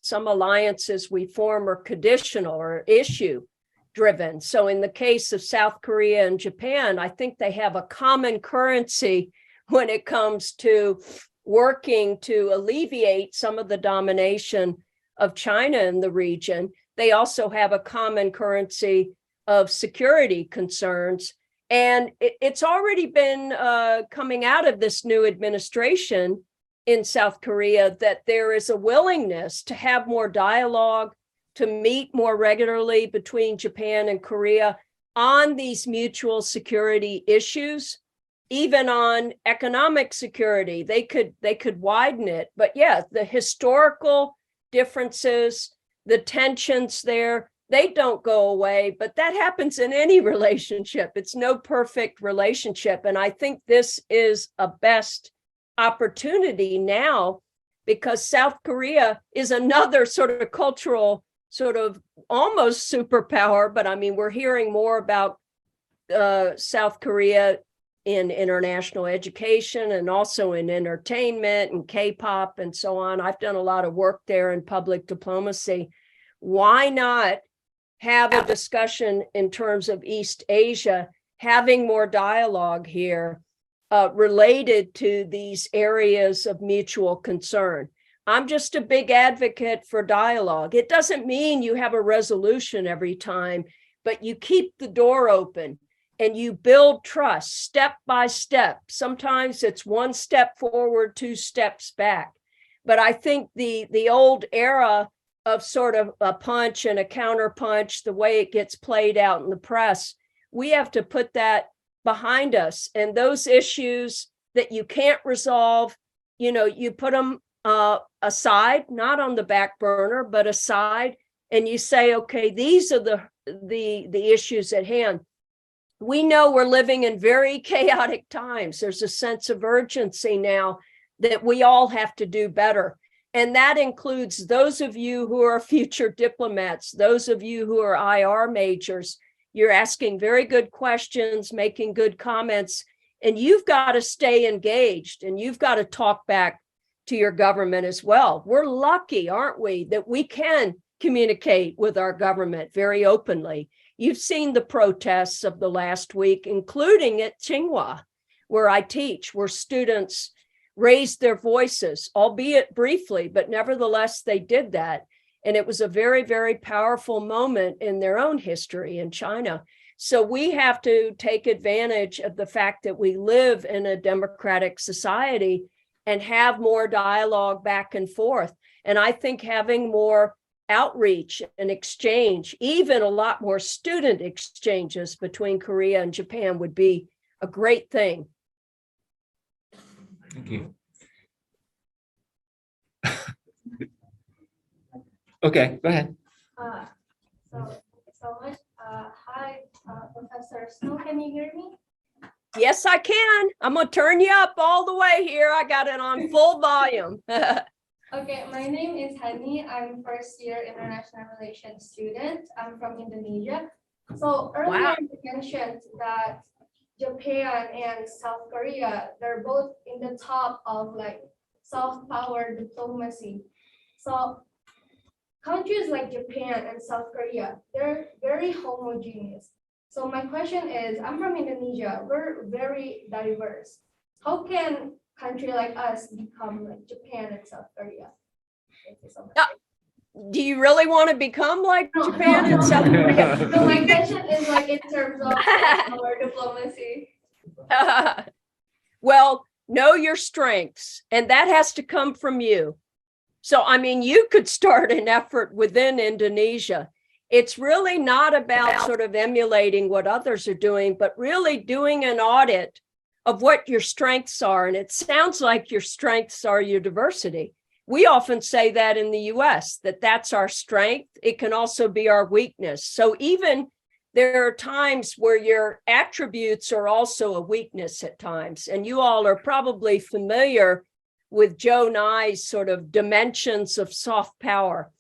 Some alliances we form are conditional or issue driven. So in the case of South Korea and Japan, I think they have a common currency when it comes to working to alleviate some of the domination of China in the region. They also have a common currency of security concerns. And it's already been coming out of this new administration in South Korea that there is a willingness to have more dialogue, to meet more regularly between Japan and Korea on these mutual security issues, even on economic security. They could widen it. But yeah, the historical differences, the tensions there, they don't go away, but that happens in any relationship. It's no perfect relationship. And I think this is a best opportunity now because South Korea is another sort of cultural, sort of almost superpower. But I mean, we're hearing more about South Korea in international education and also in entertainment and K-pop and so on. I've done a lot of work there in public diplomacy. Why not have a discussion in terms of East Asia, having more dialogue here related to these areas of mutual concern? I'm just a big advocate for dialogue. It doesn't mean you have a resolution every time, but you keep the door open and you build trust step by step. Sometimes it's one step forward, two steps back. But I think the old era of sort of a punch and a counter punch, the way it gets played out in the press, we have to put that behind us. And those issues that you can't resolve, you put them aside, not on the back burner, but aside, and you say, okay, these are the issues at hand. We know we're living in very chaotic times. There's a sense of urgency now that we all have to do better. And that includes those of you who are future diplomats, those of you who are IR majors. You're asking very good questions, making good comments, and you've got to stay engaged and you've got to talk back to your government as well. We're lucky, aren't we, that we can communicate with our government very openly. You've seen the protests of the last week, including at Tsinghua, where I teach, where students raised their voices, albeit briefly, but nevertheless, they did that. And it was a very, very powerful moment in their own history in China. So we have to take advantage of the fact that we live in a democratic society and have more dialogue back and forth. And I think having more outreach and exchange, even a lot more student exchanges between Korea and Japan would be a great thing. Thank you. Okay, go ahead. Hi, Professor Snow, can you hear me? Yes, I can. I'm gonna turn you up all the way here. I got it on full volume. Okay, my name is Hani. I'm first year international relations student. I'm from Indonesia. So earlier you mentioned that Japan and South Korea, they're both in the top of like soft power diplomacy. So countries like Japan and South Korea, they're very homogeneous. So my question is, I'm from Indonesia, we're very diverse. How can a country like us become like Japan and South Korea? Thank you so much. Do you really want to become like Japan and South Korea? So my question is like in terms of our diplomacy. Well, know your strengths, and that has to come from you. So, I mean, you could start an effort within Indonesia. It's really not about sort of emulating what others are doing, but really doing an audit of what your strengths are. And it sounds like your strengths are your diversity. We often say that in the US, that that's our strength. It can also be our weakness. So even there are times where your attributes are also a weakness at times. And you all are probably familiar with Joe Nye's sort of dimensions of soft power.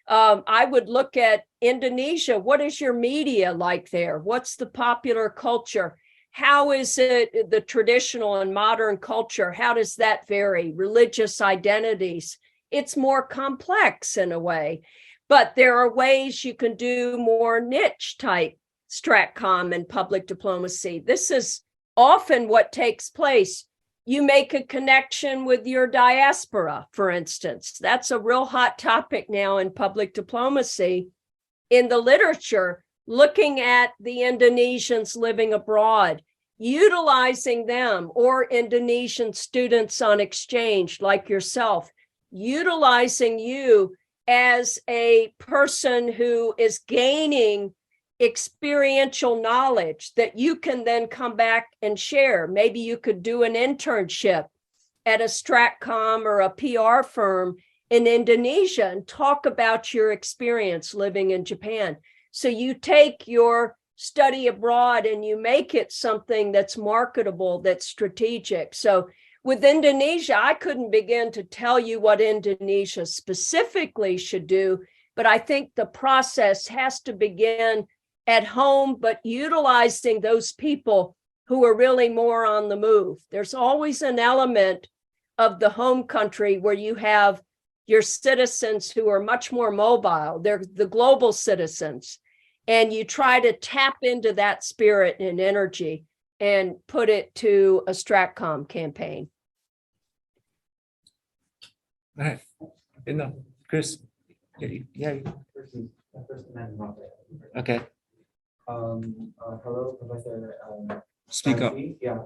I would look at Indonesia. What is your media like there? What's the popular culture? How is it the traditional and modern culture? How does that vary? Religious identities. It's more complex in a way, but there are ways you can do more niche type stratcom and public diplomacy. This is often what takes place. You make a connection with your diaspora, for instance. That's a real hot topic now in public diplomacy. In the literature, looking at the Indonesians living abroad, utilizing them, or Indonesian students on exchange like yourself, utilizing you as a person who is gaining experiential knowledge that you can then come back and share. Maybe you could do an internship at a stratcom or a PR firm in Indonesia and talk about your experience living in Japan. So you take your study abroad and you make it something that's marketable, that's strategic. So with Indonesia, I couldn't begin to tell you what Indonesia specifically should do, but I think the process has to begin at home, but utilizing those people who are really more on the move. There's always an element of the home country where you have your citizens who are much more mobile. They're the global citizens. And you try to tap into that spirit and energy and put it to a stratcom campaign. All right. Enough. Chris. Yeah. Okay. Hello, Professor. Speak up. Nancy. Yeah.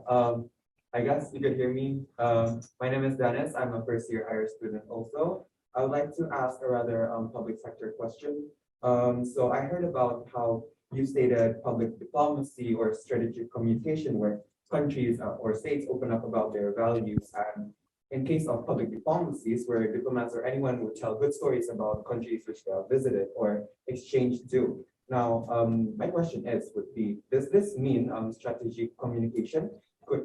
I guess you could hear me. My name is Dennis. I'm a first-year higher student also. I would like to ask a rather public sector question. So I heard about how you stated public diplomacy or strategic communication where countries or states open up about their values, and in case of public diplomacies where diplomats or anyone would tell good stories about countries which they have visited or exchanged to. Now, my question would be, does this mean strategic communication could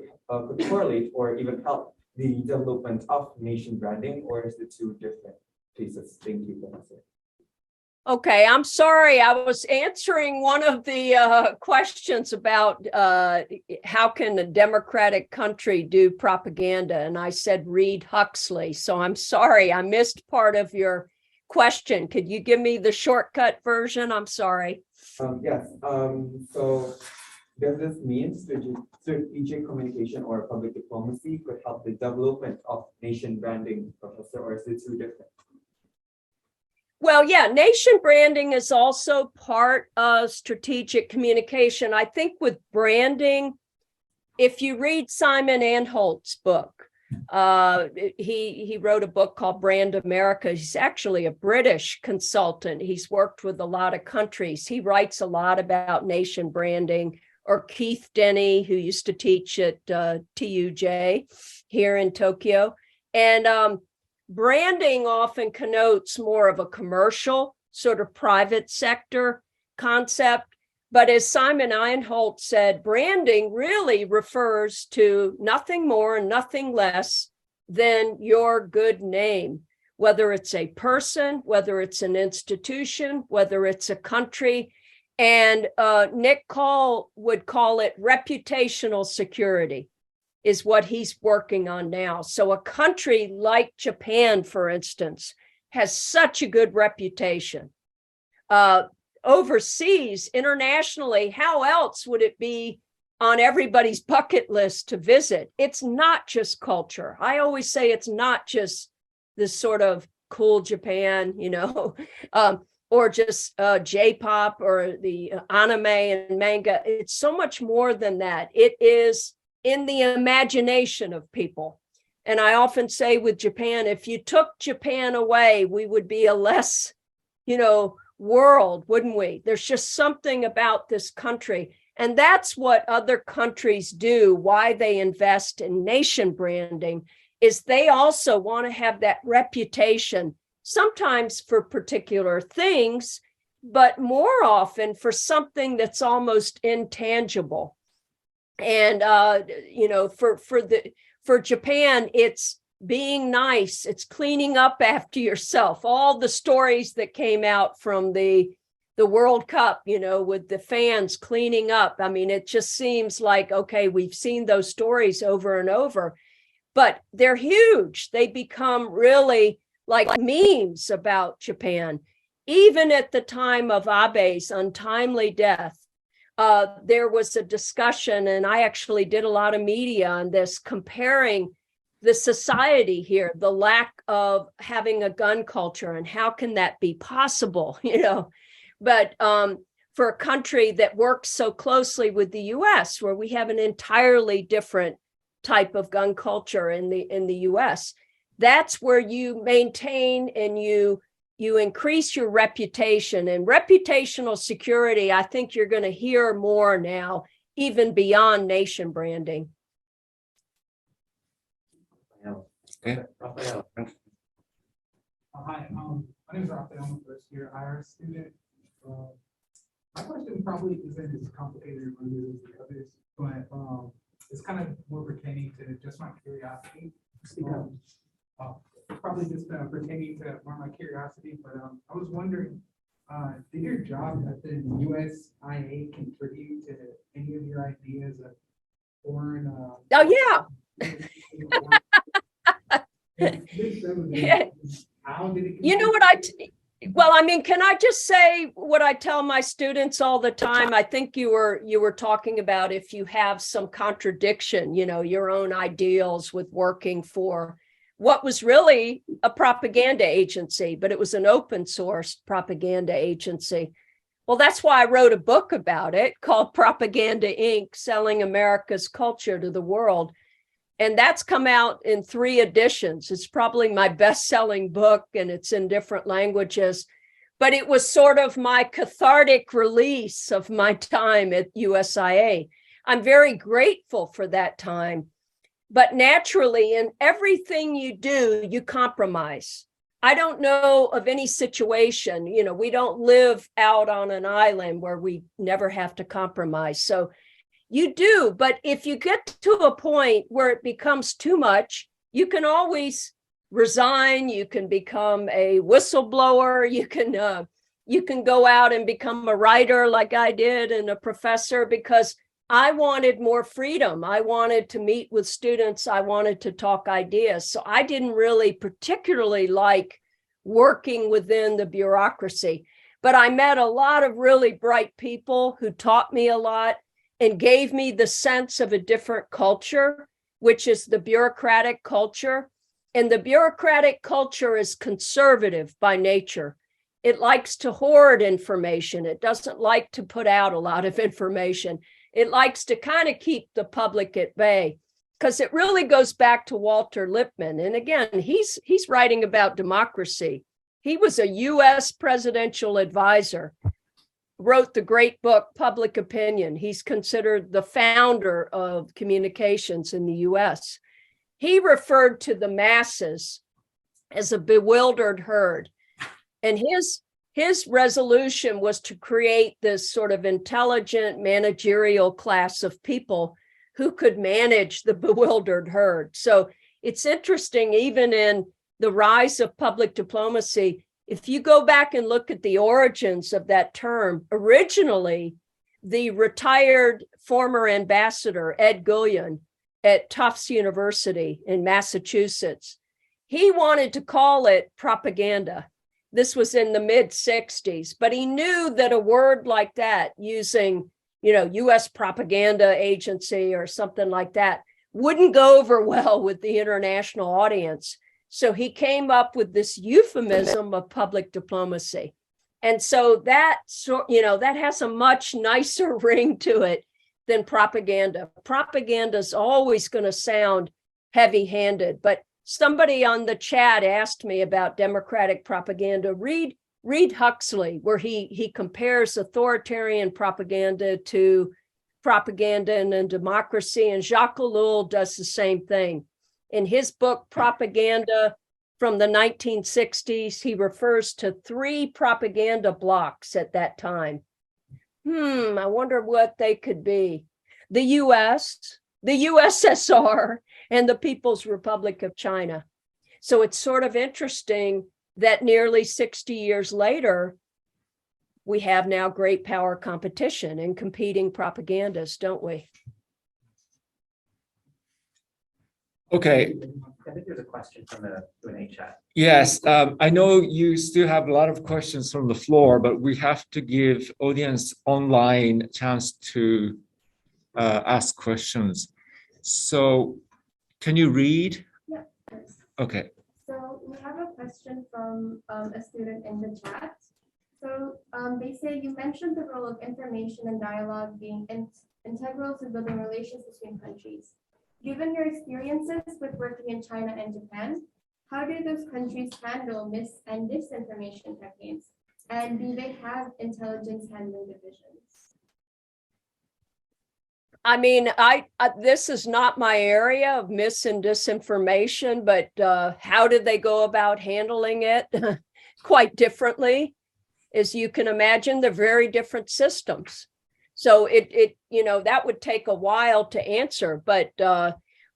correlate or even help the development of nation branding, or is it two different cases? Thank you, Professor. Okay, I'm sorry. I was answering one of the questions about how can a democratic country do propaganda, and I said read Huxley. So I'm sorry, I missed part of your question. Could you give me the shortcut version? I'm sorry. Yes. So does this mean strategic communication or public diplomacy could help the development of nation branding, Professor, or is it two different? Well, yeah, nation branding is also part of strategic communication. I think with branding, if you read Simon Anholt's book, he wrote a book called Brand America. He's actually a British consultant. He's worked with a lot of countries. He writes a lot about nation branding. Or Keith Denny, who used to teach at Tiugd here in Tokyo. And branding often connotes more of a commercial, sort of private sector concept. But as Simon Anholt said, branding really refers to nothing more and nothing less than your good name, whether it's a person, whether it's an institution, whether it's a country. And Nick Call would call it reputational security, is what he's working on now. So a country like Japan, for instance, has such a good reputation. Overseas, internationally, how else would it be on everybody's bucket list to visit? It's not just culture. I always say it's not just this sort of cool Japan, or just J-pop or the anime and manga. It's so much more than that. It is in the imagination of people. And I often say with Japan, if you took Japan away, we would be a less, world, wouldn't we? There's just something about this country. And that's what other countries do, why they invest in nation branding, is they also want to have that reputation, sometimes for particular things, but more often for something that's almost intangible. And, for Japan, it's being nice, it's cleaning up after yourself. All the stories that came out from the World Cup, with the fans cleaning up. I mean, it just seems like, okay, we've seen those stories over and over, but they're huge. They become really like memes about Japan. Even at the time of Abe's untimely death, there was a discussion, and I actually did a lot of media on this, comparing the society here, the lack of having a gun culture, and how can that be possible, But for a country that works so closely with the US, where we have an entirely different type of gun culture in the US, that's where you maintain and you increase your reputation. And reputational security, I think you're going to hear more now, even beyond nation branding. Okay. Hi, my name is Raphael. I'm a first-year IR student. My question probably isn't as complicated or related as the others, but it's kind of more pertaining to just my curiosity. Probably just pertaining to more my curiosity, but I was wondering, did your job at the USIA contribute to any of your ideas of foreign? Oh, yeah. How did it? You know what can I just say what I tell my students all the time? I think you were talking about if you have some contradiction, your own ideals with working for what was really a propaganda agency, but it was an open source propaganda agency. Well, that's why I wrote a book about it called Propaganda Inc., Selling America's Culture to the World. And that's come out in 3 editions. It's probably my best-selling book, and it's in different languages. But it was sort of my cathartic release of my time at USIA. I'm very grateful for that time. But naturally, in everything you do, you compromise. I don't know of any situation, we don't live out on an island where we never have to compromise. So you do, but if you get to a point where it becomes too much, you can always resign. You can become a whistleblower. You can go out and become a writer like I did, and a professor, because I wanted more freedom. I wanted to meet with students. I wanted to talk ideas. So I didn't really particularly like working within the bureaucracy, but I met a lot of really bright people who taught me a lot and gave me the sense of a different culture, which is the bureaucratic culture. And the bureaucratic culture is conservative by nature. It likes to hoard information. It doesn't like to put out a lot of information. It likes to kind of keep the public at bay, because it really goes back to Walter Lippmann. And again, he's writing about democracy. He was a US presidential advisor, wrote the great book, Public Opinion. He's considered the founder of communications in the US. He referred to the masses as a bewildered herd. And his resolution was to create this sort of intelligent managerial class of people who could manage the bewildered herd. So it's interesting, even in the rise of public diplomacy, if you go back and look at the origins of that term, originally, the retired former ambassador, Ed Gullion, at Tufts University in Massachusetts, he wanted to call it propaganda. This was in the mid-60s, but he knew that a word like that, using, US propaganda agency or something like that, wouldn't go over well with the international audience. So he came up with this euphemism of public diplomacy. And so that has a much nicer ring to it than propaganda. Propaganda is always going to sound heavy-handed, but somebody on the chat asked me about democratic propaganda. Read Huxley, where he compares authoritarian propaganda to propaganda in a democracy, and Jacques Ellul does the same thing. In his book, Propaganda from the 1960s, he refers to 3 propaganda blocks at that time. I wonder what they could be. The US, the USSR, and the People's Republic of China. So it's sort of interesting that nearly 60 years later, we have now great power competition and competing propagandas, don't we? Okay. I think there's a question from the Q&A chat. Yes, I know you still have a lot of questions from the floor, but we have to give audience online a chance to ask questions. So can you read? Yeah, of course. Okay. So we have a question from a student in the chat. So they say you mentioned the role of information and dialogue being integral to building relations between countries. Given your experiences with working in China and Japan, how do those countries handle mis- and disinformation campaigns? And do they have intelligence handling divisions? I mean, this is not my area of mis and disinformation, but how did they go about handling it? Quite differently. As you can imagine, they're very different systems. So that would take a while to answer, but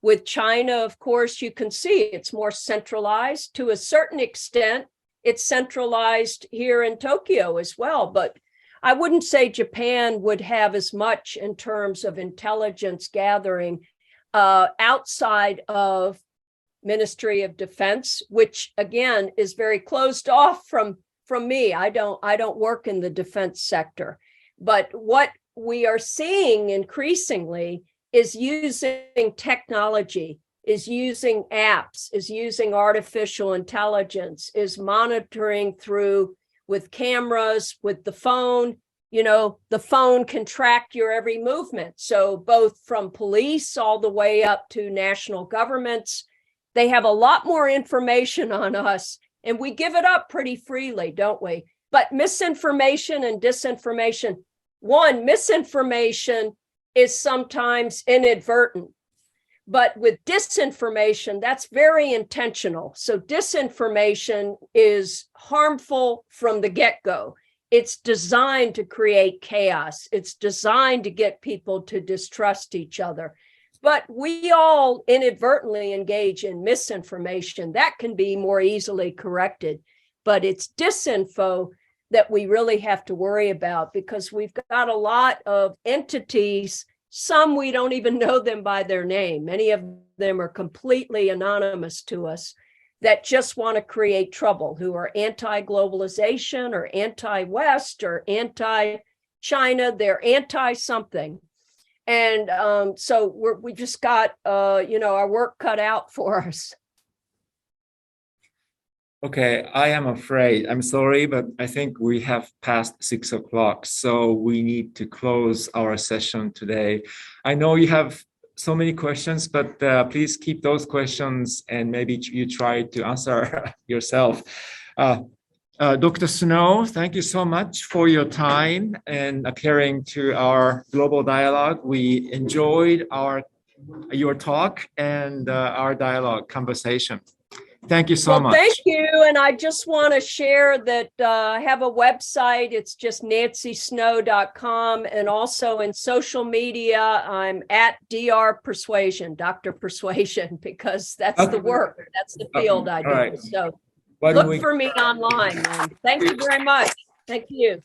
with China, of course, you can see it's more centralized to a certain extent. It's centralized here in Tokyo as well, but I wouldn't say Japan would have as much in terms of intelligence gathering outside of Ministry of Defense, which again is very closed off from me. I don't work in the defense sector, but what we are seeing increasingly is using technology, is using apps, is using artificial intelligence, is monitoring through with cameras, with the phone. The phone can track your every movement. So both from police all the way up to national governments, they have a lot more information on us, and we give it up pretty freely, don't we? But misinformation and disinformation, misinformation is sometimes inadvertent, but with disinformation, that's very intentional. So disinformation is harmful from the get-go. It's designed to create chaos. It's designed to get people to distrust each other. But we all inadvertently engage in misinformation. That can be more easily corrected. But it's disinfo that we really have to worry about, because we've got a lot of entities. Some we don't even know them by their name. Many of them are completely anonymous to us, that just want to create trouble, who are anti-globalization or anti-West or anti-China. They're anti-something. And so we just got, our work cut out for us. Okay, I am afraid, I'm sorry, but I think we have passed 6 o'clock, so we need to close our session today. I know you have so many questions, but please keep those questions and maybe you try to answer yourself. Dr. Snow, thank you so much for your time and appearing to our global dialogue. We enjoyed your talk and our dialogue conversation. Thank you so much. Thank you. And I just want to share that I have a website. It's just nancysnow.com. And also in social media, I'm at Dr. Persuasion, Dr. Persuasion, because that's the work. That's the field I do. Right. So look for me online. And thank you very much. Thank you.